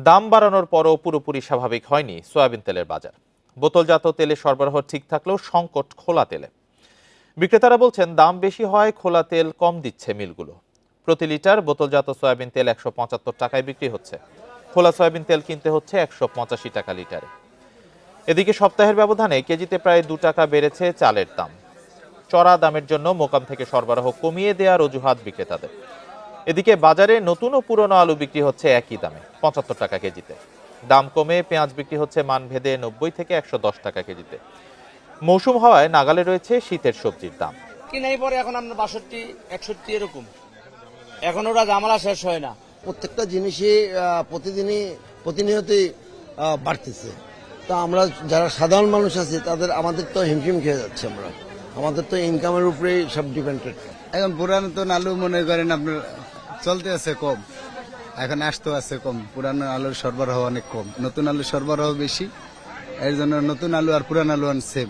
দাম বাড়ানোর পরও পুরোপুরি স্বাভাবিক হয়নি সয়াবিন তেলের বাজার। বোতলজাত তেলের সরবরাহ ঠিক থাকলেও সংকট খোলা তেলে। বিক্রেতারা বলছেন দাম বেশি হয়, খোলা তেল কম দিচ্ছে মিলগুলো। প্রতি লিটার বোতলজাত সয়াবিন তেল ১৭৫ টাকায় বিক্রি হচ্ছে, খোলা সয়াবিন তেল কিনতে হচ্ছে ১৮৫ টাকা লিটারে। এদিকে সপ্তাহের ব্যবধানে কেজিতে প্রায় ২ টাকা বেড়েছে চালের দাম। চড়া দামের জন্য মোকাম থেকে সরবরাহ কমিয়ে দেওয়ার অজুহাত বিক্রেতাদের। এদিকে বাজারে নতুন ও পুরনো আলু বিক্রি হচ্ছে একই দামে ৭৫ টাকা কেজিতে। দাম কমে পেঁয়াজ বিক্রি হচ্ছে মানভেদে ৯০ থেকে ১১০ টাকা কেজিতে। মৌসুম হওয়ায় নাগালে রয়েছে শীতের সবজির দাম। কিনাই পরে এখন আমরা ৬২, ৬১ এরকম। এখন ওরা ঝামেলা শেষ হয় না। প্রত্যেকটা জিনিসই প্রতিনিয়তই বাড়তেছে। তা আমরা যারা সাধারণ মানুষ আছি আমাদের তো হিমশিম খেয়ে যাচ্ছে। আমাদের তো ইনকামের উপরেই সব ডিপেন্ডেড। এখন পুরাতন আলু মনে করেন আপনার চলতে আছে কম, এখন আসতে আছে কম। পুরানো আলুর সরবরাহ অনেক কম, নতুন আলুর সরবরাহ বেশি। এর জন্য নতুন আলু আর পুরান আলু সেম।